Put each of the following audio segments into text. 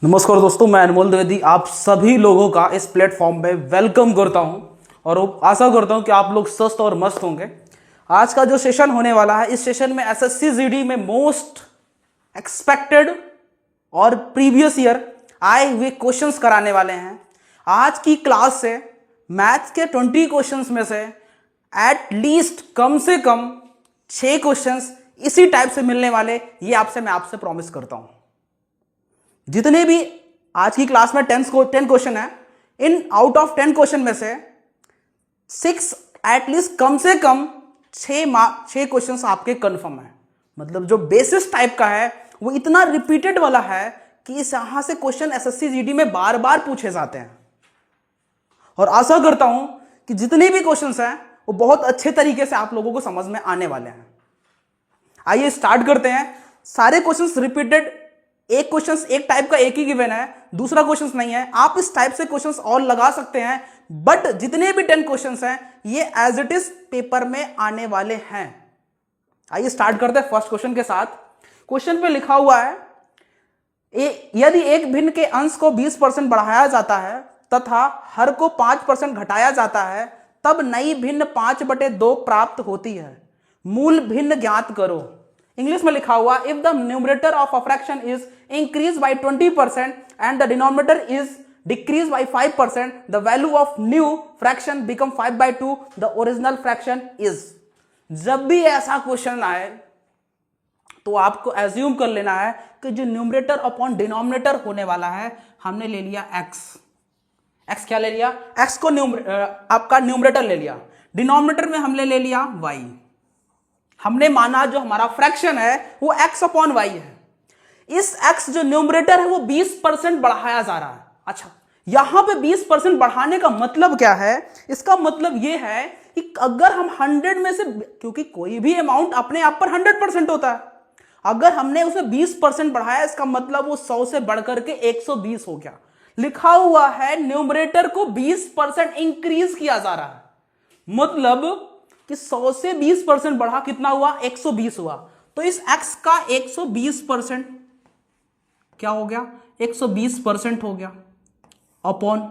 नमस्कार दोस्तों, मैं अनमोल द्विवेदी आप सभी लोगों का इस प्लेटफॉर्म पे वेलकम करता हूं और आशा करता हूं कि आप लोग स्वस्थ और मस्त होंगे। आज का जो सेशन होने वाला है, इस सेशन में एसएससी जीडी में मोस्ट एक्सपेक्टेड और प्रीवियस ईयर आए हुए क्वेश्चंस कराने वाले हैं। आज की क्लास से मैथ्स के 20 क्वेश्चंस में से एट लीस्ट कम से कम 6 क्वेश्चंस इसी टाइप से मिलने वाले, ये मैं आपसे प्रॉमिस करता हूं। जितने भी आज की क्लास में 10 क्वेश्चन है, इन आउट ऑफ 10 क्वेश्चन में से 6 एटलीस्ट कम से कम 6 क्वेश्चंस आपके कंफर्म है। मतलब जो बेसिस टाइप का है वो इतना रिपीटेड वाला है कि इस यहां से क्वेश्चन एसएससी जीडी में बार बार पूछे जाते हैं। और आशा करता हूं कि जितने भी क्वेश्चंस हैं वो बहुत अच्छे तरीके से आप लोगों को समझ में आने वाले हैं। आइए स्टार्ट करते हैं। सारे क्वेश्चंस रिपीटेड, एक क्वेश्चन एक टाइप का एक ही गिवन है, दूसरा क्वेश्चन नहीं है। आप इस टाइप से क्वेश्चंस और लगा सकते हैं, बट जितने भी 10 क्वेश्चंस हैं ये एज इट इज पेपर में आने वाले हैं। आइए स्टार्ट करते हैं फर्स्ट क्वेश्चन के साथ। क्वेश्चन पे लिखा हुआ है यदि एक भिन्न के अंश को 20% बढ़ाया जाता है तथा हर को 5% घटाया जाता है, तब नई भिन्न 5/2 प्राप्त होती है। मूल भिन्न ज्ञात करो। इंग्लिश में लिखा हुआ, if the numerator of a fraction is increase by 20% and the denominator is decrease by 5%, the value of new fraction become 5/2, the original fraction is. जब भी ऐसा क्वेश्चन आए तो आपको एज्यूम कर लेना है कि जो न्यूमरेटर अपॉन डिनोमिनेटर होने वाला है, हमने ले लिया एक्स क्या ले लिया, एक्स को आपका न्यूमरेटर ले लिया, डिनोमिनेटर में हमने ले लिया वाई। हमने माना जो हमारा फ्रैक्शन है वो x अपॉन वाई है। इस x जो न्यूमरेटर है वो 20% बढ़ाया जा रहा है। अच्छा, यहां पे 20% बढ़ाने का मतलब क्या है? इसका मतलब ये है कि अगर हम 100 में से, क्योंकि कोई भी अमाउंट अपने आप पर 100% होता है, अगर हमने उसे 20% बढ़ाया, इसका मतलब वो 100 से बढ़कर के 120 हो गया। लिखा हुआ है न्यूमरेटर को 20% इंक्रीज किया जा रहा है, मतलब कि 100 से 20% बढ़ा, कितना हुआ? 120 हुआ। तो इस x का 120% क्या हो गया? 120% हो गया अपॉन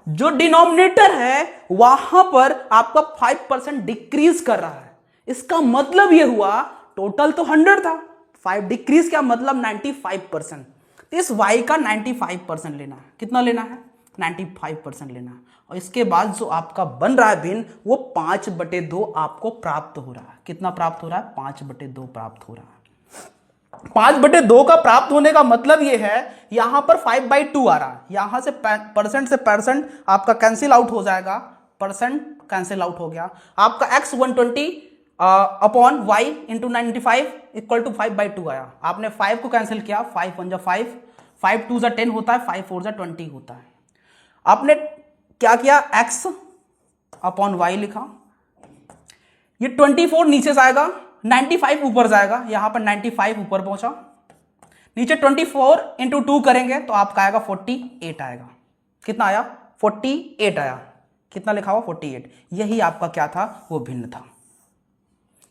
जो डिनोमिनेटर है वहां पर आपका 5% डिक्रीज कर रहा है। इसका मतलब यह हुआ टोटल तो 100 था, 5 डिक्रीज क्या मतलब 95%। तो इस y का 95% लेना है। कितना लेना है? 95% लेना है। और इसके बाद जो आपका बन रहा है भिन्न, वो 5/2 आपको प्राप्त हो रहा है। कितना प्राप्त हो रहा है? 5/2 प्राप्त हो रहा है। 5/2 का प्राप्त होने का मतलब ये है, यहां पर 5/2 आ रहा है, यहां से परसेंट से परसेंट आपका कैंसिल आउट हो जाएगा, परसेंट कैंसिल आउट हो गया। आपका x 120 upon y into 95 equal to 5/2 आया। आपने 5 को कैंसिल किया, 5 1 5, 5 2 10 होता है, 5 4 20 होता है। आपने क्या किया? x अपॉन वाई लिखा, ये 24 नीचे जाएगा, 95 ऊपर जाएगा, यहां पर 95 ऊपर पहुंचा, नीचे 24 इंटू 2 करेंगे तो आपका आएगा 48 आएगा। कितना आया? 48 आया। कितना लिखा हुआ? 48। यही आपका क्या था? वो भिन्न था।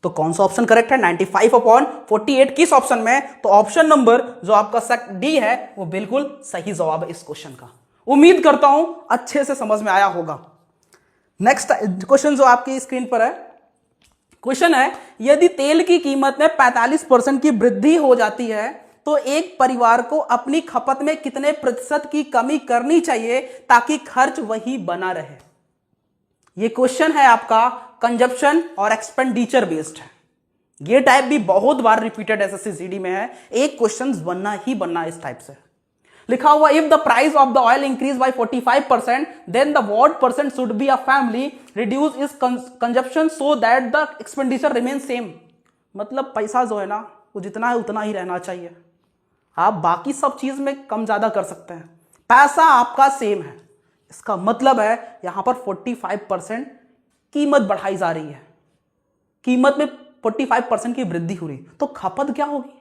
तो कौन सा ऑप्शन करेक्ट है? 95 अपॉन 48 किस ऑप्शन में? तो ऑप्शन नंबर जो आपका डी है वो बिल्कुल सही जवाब है इस क्वेश्चन का। उम्मीद करता हूं अच्छे से समझ में आया होगा। नेक्स्ट क्वेश्चन जो आपकी स्क्रीन पर है, क्वेश्चन है यदि तेल की कीमत में 45% की वृद्धि हो जाती है तो एक परिवार को अपनी खपत में कितने प्रतिशत की कमी करनी चाहिए ताकि खर्च वही बना रहे? ये क्वेश्चन है आपका कंजप्शन और एक्सपेंडिचर बेस्ड है। ये टाइप भी बहुत बार रिपीटेड एसएससी जीडी में है, एक क्वेश्चन बनना ही बनना इस टाइप से। लिखा हुआ, if the price of the oil increase by 45% then the what percent should be a family reduce is consumption so that the expenditure remain same. मतलब पैसा जो है ना वो जितना है उतना ही रहना चाहिए, आप बाकी सब चीज में कम ज्यादा कर सकते हैं, पैसा आपका सेम है। इसका मतलब है यहां पर 45% कीमत बढ़ाई जा रही है, कीमत में 45% की वृद्धि हो रही, तो खपत क्या होगी?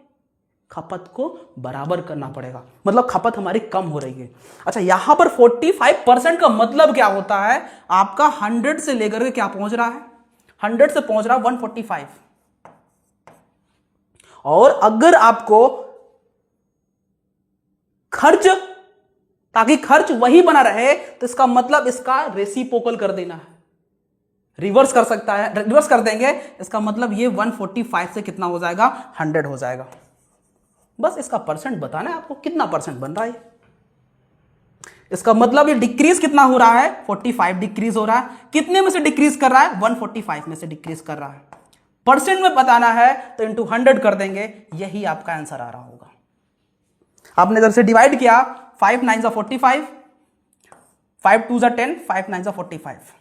खपत को बराबर करना पड़ेगा, मतलब खपत हमारी कम हो रही है। अच्छा, यहां पर 45% का मतलब क्या होता है? आपका 100 से लेकर के क्या पहुंच रहा है? 100 से पहुंच रहा है 145। और अगर आपको खर्च, ताकि खर्च वही बना रहे, तो इसका मतलब इसका रेसिप्रोकल कर देना है, रिवर्स कर सकता है, रिवर्स कर देंगे, इसका मतलब ये 145 से कितना हो जाएगा, 100 हो जाएगा। बस इसका परसेंट बताना है आपको, कितना परसेंट बन रहा है। इसका मतलब ये डिक्रीज कितना हो रहा है, 45 डिक्रीज हो रहा है। कितने में से डिक्रीज कर रहा है, 145 में से डिक्रीज कर रहा है। परसेंट में बताना है तो इंटू 100 कर देंगे, यही आपका आंसर आ रहा होगा। आपने इधर से डिवाइड किया, 5 9 45, 5 2 10, 5 9 45,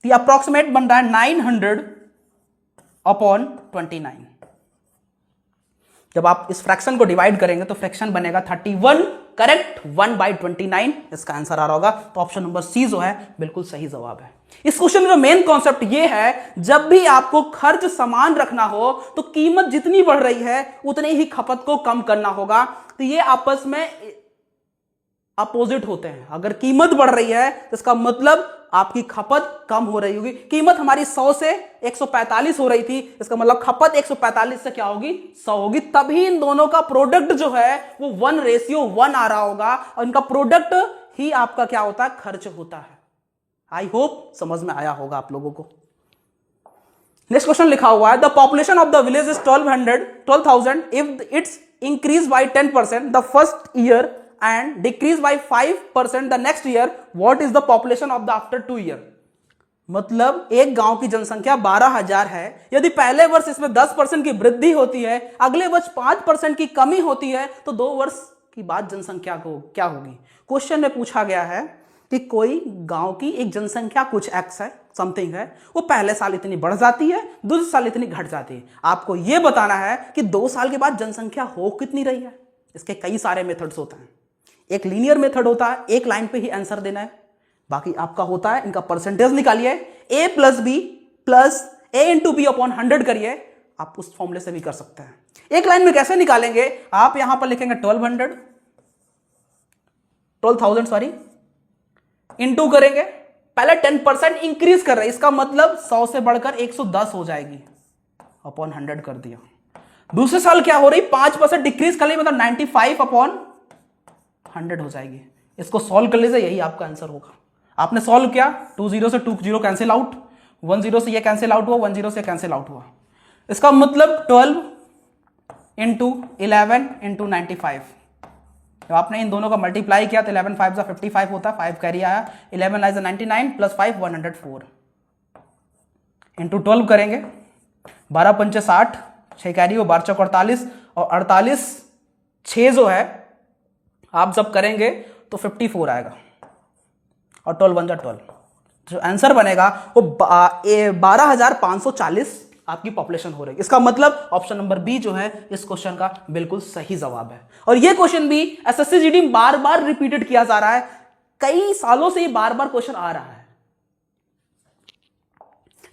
तो अप्रोक्सीमेट बन रहा है 900/29। जब आप इस फ्रैक्शन को डिवाइड करेंगे तो फ्रैक्शन बनेगा 31, करेक्ट, 1/29 इसका आंसर आ रहा होगा। तो ऑप्शन नंबर सी जो है बिल्कुल सही जवाब है। इस क्वेश्चन का मेन कॉन्सेप्ट ये है, जब भी आपको खर्च समान रखना हो तो कीमत जितनी बढ़ रही है उतनी ही खपत को कम करना होगा। तो ये आपस में अपोजिट होते हैं। अगर कीमत बढ़ रही है तो इसका मतलब आपकी खपत कम हो रही होगी। कीमत हमारी 100 से 145 हो रही थी, इसका मतलब खपत 145 से क्या होगी, 100 होगी। तभी इन दोनों का प्रोडक्ट जो है वो 1:1 आ रहा होगा, और इनका प्रोडक्ट ही आपका क्या होता है, खर्च होता है। आई होप समझ में आया होगा आप लोगों को। नेक्स्ट क्वेश्चन लिखा हुआ है, the population of the village is 12,000 if it's increase by 10% the first year and decrease by 5% the next year, what is the population of the after 2 year? मतलब एक गांव की जनसंख्या 12,000 है, यदि पहले वर्ष इसमें 10% की वृद्धि होती है, अगले वर्ष 5% की कमी होती है, तो 2 वर्ष की बाद जनसंख्या को क्या होगी। क्वेश्चन में पूछा गया है कि कोई गांव की एक जनसंख्या कुछ एक्स है, समथिंग है, वो पहले साल इतनी बढ़ जाती है, दूसरे साल इतनी घट जाती है। आपको यह बताना है कि 2 साल के बाद जनसंख्या हो कितनी रही है। इसके कई सारे मेथड्स होते हैं। एक लीनियर मेथड होता है, एक लाइन पे ही आंसर देना है। बाकी आपका होता है, इनका परसेंटेज निकालिए, a + b + a × b / 100 करिए। आप उस फॉर्मूले से भी कर सकते हैं। एक लाइन में कैसे निकालेंगे, आप यहां पर लिखेंगे 12,000 सॉरी, इंटू करेंगे, पहले 10% इंक्रीज कर रहे हैं, इसका मतलब 100 से बढ़कर 110 हो जाएगी, अपॉन 100 कर दिया। दूसरे साल क्या हो रही, 5% डिक्रीज कर ली, मतलब 95/100 हो जाएगी। इसको सॉल्व कर लीजिए, यही आपका आंसर होगा। आपने सॉल्व किया, 20 से 20 कैंसिल आउट, 10 से ये कैंसिल आउट हुआ, 10 से कैंसिल आउट हुआ। इसका मतलब 12 × 11 × 95। जब आपने इन दोनों का मल्टीप्लाई किया तो 11 5 × 55 होता है, 5 कैरी आया, 11 9 × 99 + 5 104 इंटू 12 करेंगे, 12 5 60, 6 कैरी हो, 12 4 48, और 48 6 जो है आप जब करेंगे तो 54 आएगा, और 12 1 12। जो आंसर बनेगा वो 12,540 आपकी पॉपुलेशन हो रही है। इसका मतलब ऑप्शन नंबर बी जो है इस क्वेश्चन का बिल्कुल सही जवाब है। और ये क्वेश्चन भी एसएससी जीडी में बार बार रिपीटेड किया जा रहा है, कई सालों से ये बार बार क्वेश्चन आ रहा है।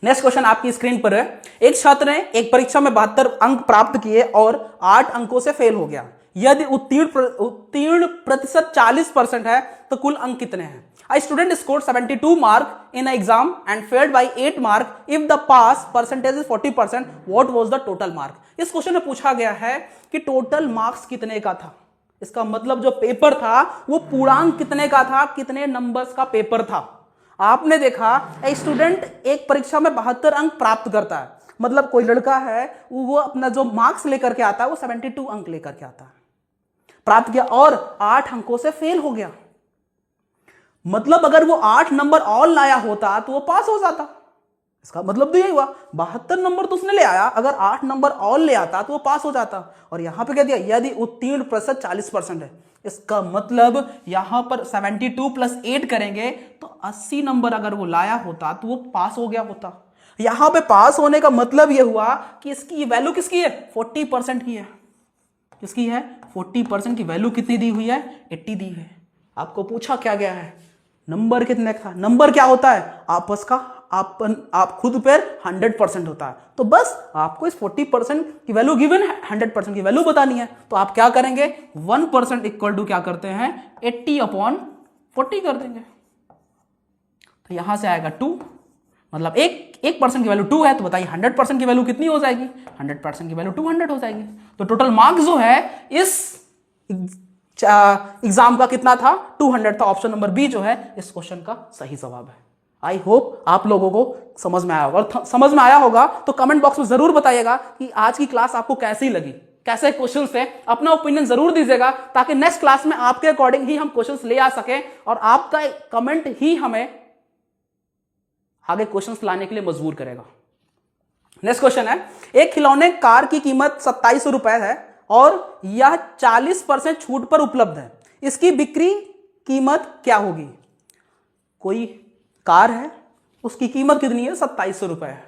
नेक्स्ट क्वेश्चन आपकी स्क्रीन पर है, एक छात्र ने एक परीक्षा में 72 अंक प्राप्त किए और 8 अंकों से फेल हो गया। यदि उत्तीर्ण प्रतिशत 40% है तो कुल अंक कितने हैं। A student scored 72 mark in an exam and failed by 8 mark. If the pass percentage is 40%, what was the total mark? इस क्वेश्चन में पूछा गया है कि टोटल मार्क्स कितने का था। इसका मतलब जो पेपर था वो पूर्णांक कितने का था, कितने नंबर्स का पेपर था। आपने देखा एक स्टूडेंट एक परीक्षा में 72 अंक प्राप्त करता है, मतलब कोई लड़का है वो अपना जो मार्क्स लेकर के आता है वो 72 अंक लेकर के आता है, प्राप्त किया, और 8 अंकों से फेल हो गया। मतलब अगर वो 8 नंबर और लाया होता तो वो पास हो जाता। इसका मतलब तो यही हुआ, 72 नंबर तो उसने ले आया, अगर 8 नंबर और ले आता तो वो पास हो जाता। और यहां पे कह दिया यदि उत्तीर्ण प्रतिशत 40% है, इसका मतलब यहां पर 72 + 8 करेंगे तो 80 नंबर अगर वो लाया होता तो वो पास हो गया होता। यहां पे पास होने का मतलब यह हुआ कि इसकी वैल्यू किसकी है, 40% की है। किसकी है, 40% की वैल्यू कितनी दी हुई है, 80 दी है। आपको पूछा क्या गया है, नंबर कितने का। नंबर क्या होता है, आपस का आप खुद पर 100% होता है। तो बस आपको इस 40% की वैल्यू गिवन है, 100% की वैल्यू बतानी है। तो आप क्या करेंगे, 1% इक्वल टू क्या करते हैं, 80/40 कर देंगे। तो यहां से आएगा 2, मतलब 1% की वैल्यू 2 है, तो बताइए 100% की वैल्यू कितनी हो जाएगी, 100% की वैल्यू 200 हो जाएगी। तो टोटल मार्क्स जो है इस एग्जाम का कितना था, 200 था। ऑप्शन नंबर बी जो है इस क्वेश्चन का सही जवाब है। आई होप आप लोगों को समझ में आया होगा, और समझ में आया होगा तो कमेंट बॉक्स में जरूर बताइएगा कि आज की क्लास आपको कैसी लगी, कैसे क्वेश्चंस थे। अपना ओपिनियन जरूर दीजिएगा ताकि नेक्स्ट क्लास में आपके अकॉर्डिंग ही हम क्वेश्चंस ले आ सकें, और आपका कमेंट ही हमें आगे क्वेश्चंस लाने के लिए मजबूर करेगा। नेक्स्ट क्वेश्चन है, एक खिलौने कार की कीमत 2700 रुपए है और यह 40% छूट पर उपलब्ध है, इसकी बिक्री कीमत क्या होगी? कोई कार है, उसकी कीमत कितनी है? 2700 रुपए है,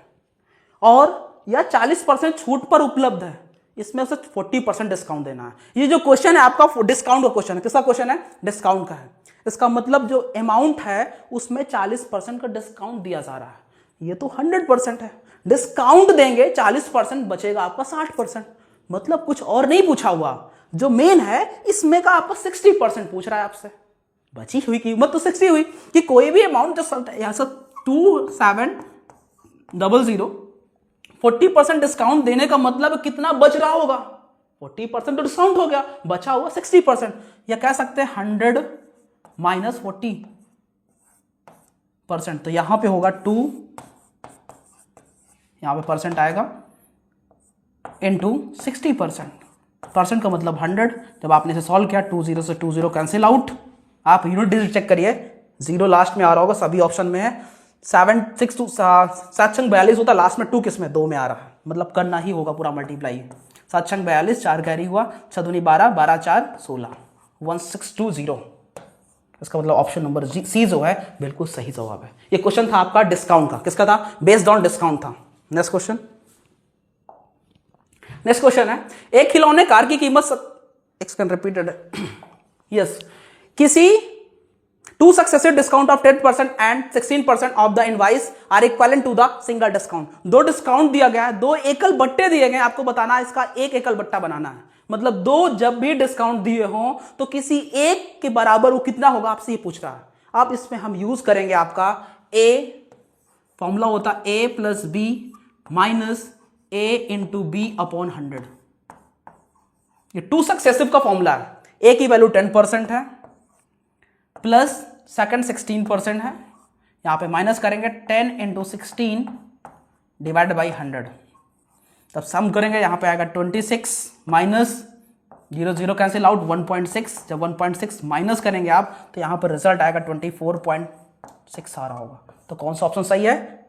और यह 40% छूट पर उपलब्ध है, इसमें उसे 40% डिस्काउंट देना है। ये जो क्वेश्चन है आपका डिस्काउंट का क्वेश्चन है। किसका क्वेश्चन है? डिस्काउंट का है। इसका मतलब जो अमाउंट है उसमें 40% का डिस्काउंट दिया जा रहा है। ये तो 100% है, डिस्काउंट देंगे 40%, बचेगा आपका 60%। मतलब कुछ और नहीं पूछा हुआ, जो मेन है इसमें का आपका 60% पूछ रहा है आपसे। बची हुई कीमत तो 60 हुई कि कोई भी अमाउंट जो यहां से 2700, 40% डिस्काउंट देने का मतलब कितना बच रहा होगा? 40% तो डिस्काउंट हो गया, बचा हुआ 60%, या कह सकते हैं 100 माइनस 40%। तो यहां पे होगा 2, यहां पे परसेंट आएगा, इनटू 60%। परसेंट का मतलब 100। जब आपने इसे सॉल्व किया, 2 0 से 2 0 कैंसिल आउट। आप यूनिट डिजिट चेक करिए, 0 लास्ट में आ रहा होगा, सभी ऑप्शन में है। 7 6 2 7 6 42 होता, लास्ट में 2 किस में? 2 में आ रहा है, मतलब करना ही होगा पूरा मल्टीप्लाई। 7 6 42, 4 कैरी हुआ, 6 दूनी 12, 12 4 16, 1620। इसका मतलब ऑप्शन नंबर सी जो है बिल्कुल सही जवाब है। ये क्वेश्चन था आपका डिस्काउंट का। किसका था? बेस्ड ऑन डिस्काउंट था। नेक्स्ट क्वेश्चन है, एक खिलौने कार की कीमत रिपीटेड यस किसी 2 successive discount of 10% and 16% of the invoice are equivalent to the single discount। 2 discount दिया गया है, 2 एकल बट्टे दिए गए, आपको बताना है इसका एक एकल बट्टा बनाना है। मतलब 2 जब भी डिस्काउंट दिए हों तो किसी एक के बराबर वो कितना होगा, आपसे ये पूछ रहा है। अब इसमें हम यूज करेंगे आपका ए, फॉर्मूला होता है ए प्लस बी माइनस ए इंटू बी अपॉन 100। ये 2 सक्सेसिव का फॉर्मूला है। ए की वैल्यू 10% है, प्लस सेकंड 16% है, यहां पे माइनस करेंगे 10 इंटू 16 डिवाइड बाई 100। तब सम करेंगे, यहां पे आएगा 26 माइनस 0 0 कैंसिल आउट 1.6। जब 1.6 माइनस करेंगे आप तो यहां पर रिजल्ट आएगा 24.6 आ रहा होगा। तो कौन सा ऑप्शन सही है?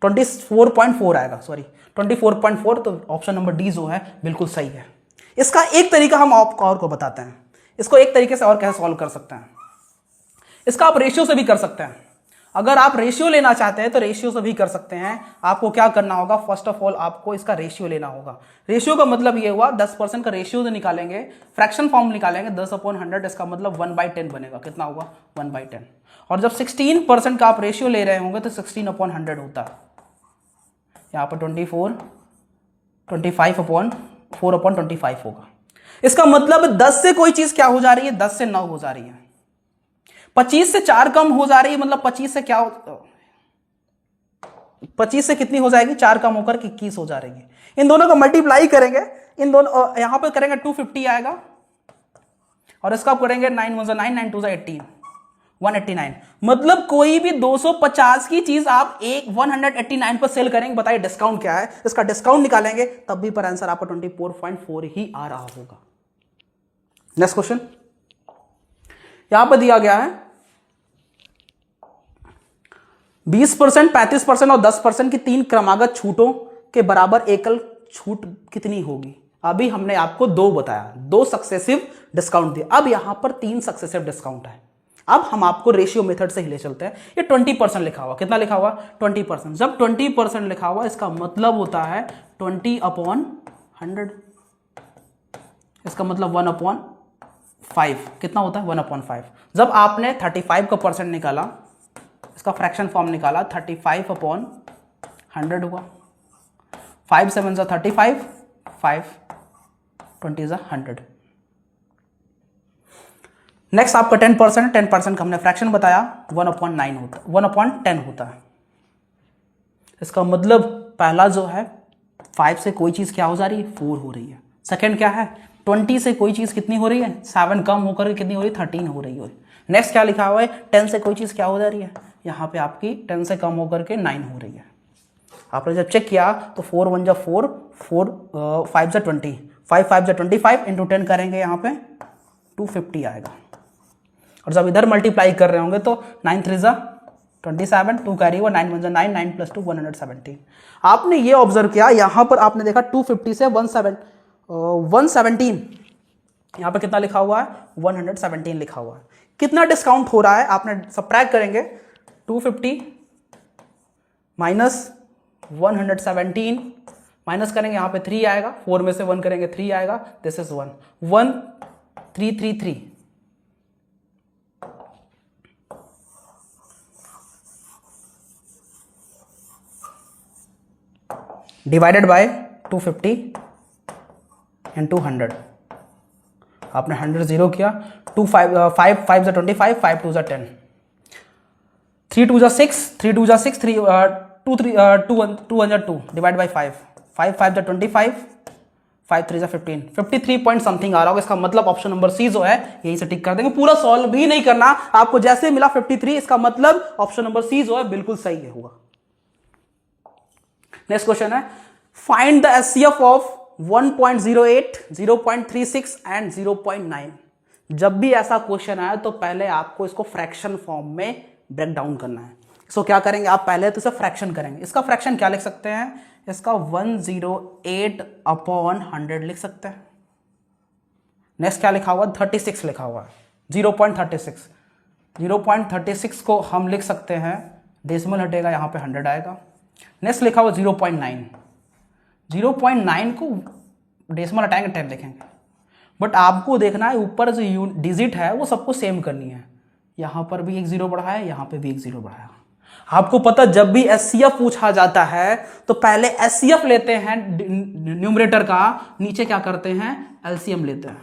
24.4 आएगा, सॉरी 24.4। तो ऑप्शन नंबर डी जो है बिल्कुल सही है। इसका एक तरीका हम आपको और को बताते हैं, इसको एक तरीके से और कैसे सॉल्व कर सकते हैं। इसका आप रेशियो से भी कर सकते हैं। अगर आप रेशियो लेना चाहते हैं तो रेशियो से भी कर सकते हैं। आपको क्या करना होगा? फर्स्ट ऑफ ऑल आपको इसका रेशियो लेना होगा। रेशियो का मतलब ये हुआ 10% का रेशियो से निकालेंगे, फ्रैक्शन फॉर्म निकालेंगे 10/100। इसका मतलब 1/10 बनेगा। कितना होगा? 1/10। और जब 16% का आप रेशियो ले रहे होंगे तो 16/100 होता है। यहाँ पर 4/25 होगा। इसका मतलब 10 से कोई चीज क्या हो जा रही है? 10 से 9 हो जा रही है। 25 से 4 कम हो जा रही है, मतलब 25 से क्या 25 से कितनी हो जाएगी? 4 कम होकर 21 हो जा रही है। इन दोनों को मल्टीप्लाई करेंगे, इन दोनों यहां पे करेंगे 250 आएगा, और इसका करेंगे 9 1 9 9 2 18 189। मतलब कोई भी 250 की चीज आप 189 पर सेल करेंगे। बताइए डिस्काउंट क्या है? इसका डिस्काउंट निकालेंगे तब भी पर आंसर आपका 24.4 ही आ रहा होगा। नेक्स्ट क्वेश्चन यहां पर दिया गया है 20%, 35% और 10% की 3 क्रमागत छूटों के बराबर एकल छूट कितनी होगी? अभी हमने आपको 2 बताया, 2 सक्सेसिव डिस्काउंट दिए। अब यहां पर 3 सक्सेसिव डिस्काउंट है। अब हम आपको रेशियो मेथड से ही ले चलते हैं। ये 20% लिखा हुआ, कितना लिखा हुआ? 20%। जब 20% लिखा हुआ इसका मतलब होता है 20/100। इसका मतलब 1/5 कितना होता है? 1/5। जब आपने 35 का परसेंट निकाला, इसका फ्रैक्शन फॉर्म निकाला, 35/100 हुआ। 5 7 35, 5 20 100। नेक्स्ट आपका 10%, 10% का हमने फ्रैक्शन बताया, 1/9 होता है, 1/10 होता है। इसका मतलब पहला जो है 5 से कोई चीज क्या हो जा रही है? 4 हो रही है। सेकंड क्या है? 20 से कोई चीज़ कितनी हो रही है, 7 कम होकर कितनी हो रही है, 13 हो रही है। नेक्स्ट क्या लिखा हुआ है, 10 से कोई चीज़ क्या हो जा रही है, यहाँ पे आपकी 10 से कम होकर के 9 हो रही है। आपने जब चेक किया तो 4 1 जा 4, 5 जा 20, 5 5 जा 25 इंटू 10 करेंगे, यहाँ पे 250 आएगा। और जब इधर मल्टीप्लाई कर रहे होंगे तो 9 3 जा 27, 2 कैरी हुआ, 9 1 जा 9, 9 + 2 117। आपने ये ऑब्जर्व किया, यहाँ पर आपने देखा 250 से 117, यहाँ पर कितना लिखा हुआ है, 117 लिखा हुआ है। कितना डिस्काउंट हो रहा है, आपने सब्ट्रैक्ट करेंगे 250 माइनस 117 माइनस करेंगे, यहाँ पे 3 आएगा, 4 में से 1 करेंगे 3 आएगा, this is 1 1 3 3 3 divided by 250 and 200। आपने 100 जीरो किया, 2 5 5 5 जा 25, 5 2 जा 10, 3 2 जा 6, 3 2 जा 6, 3 2 3 2 1 2 1 जा 2 डिवाइड बाय 5, 5 5 जा 25, 5 3 जा 15, 53 पॉइंट समथिंग आ रहा होगा। इसका मतलब ऑप्शन नंबर सी जो है यही से टिक कर देंगे, पूरा सॉल्व भी नहीं करना, आपको जैसे मिला 53, इसका मतलब ऑप्शन नंबर सी जो है बिल्कुल सही होगा। नेक्स्ट क्वेश्चन है, find the HCF of 1.08, 0.36 and 0.9। जब भी ऐसा क्वेश्चन आया तो पहले आपको इसको फ्रैक्शन फॉर्म में ब्रेक डाउन करना है। इसको क्या करेंगे आप, पहले तो इसे फ्रैक्शन करेंगे। इसका फ्रैक्शन क्या लिख सकते हैं, इसका 108/100 लिख सकते हैं। नेक्स्ट क्या लिखा हुआ, 36 लिखा हुआ है, 0.36, 0.36 को हम लिख सकते हैं, डेसिमल हटेगा, यहाँ पे 100 आएगा। नेक्स्ट लिखा हुआ 0.9, 0.9 को डेसिमल हटाएंगे 10 लिखेंगे। बट आपको देखना है ऊपर जो डिजिट है वो सबको सेम करनी है, यहाँ पर भी एक 0 बढ़ा है, यहाँ पे भी एक 0 बढ़ा है। आपको पता जब भी एचसीएफ पूछा जाता है तो पहले एचसीएफ लेते हैं न्यूमरेटर का, नीचे क्या करते हैं, एलसीएम लेते हैं।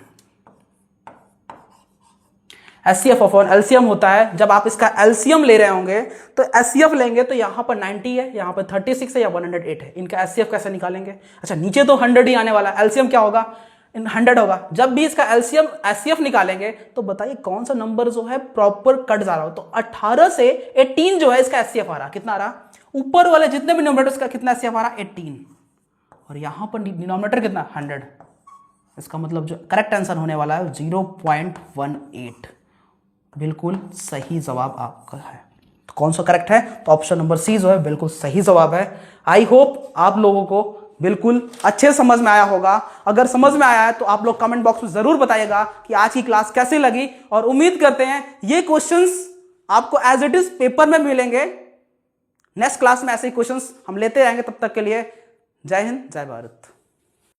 एचसीएफ अपॉन एलसीएम होता है, जब आप इसका एलसीएम ले रहे होंगे तो एचसीएफ लेंगे तो यहाँ पर 90 है, यहाँ पर 36 है या 108 है, इनका एचसीएफ कैसे निकालेंगे। अच्छा नीचे तो 100 ही आने वाला है, एलसीएम क्या होगा, 100 होगा। जब भी इसका एलसीएम एचसीएफ निकालेंगे तो बताइए कौन सा नंबर जो है प्रॉपर कट जा रहा हो, तो 18 से 18 जो है इसका एचसीएफ आ रहा, कितना आ रहा, ऊपर वाले जितने भी न्यूमरेटर का कितना एचसीएफ आ रहा, 18, और यहां पर डिनोमिनेटर कितना, 100। इसका मतलब जो करेक्ट आंसर होने वाला है 0.18, बिल्कुल सही जवाब आपका है। तो कौन सा करेक्ट है, तो ऑप्शन नंबर सी जो है बिल्कुल सही जवाब है। आई होप आप लोगों को बिल्कुल अच्छे समझ में आया होगा। अगर समझ में आया है तो आप लोग कमेंट बॉक्स में जरूर बताइएगा कि आज की क्लास कैसी लगी, और उम्मीद करते हैं ये क्वेश्चंस आपको एज इट इज पेपर में मिलेंगे। नेक्स्ट क्लास में ऐसे ही क्वेश्चंस हम लेते रहेंगे, तब तक के लिए जय हिंद, जय भारत।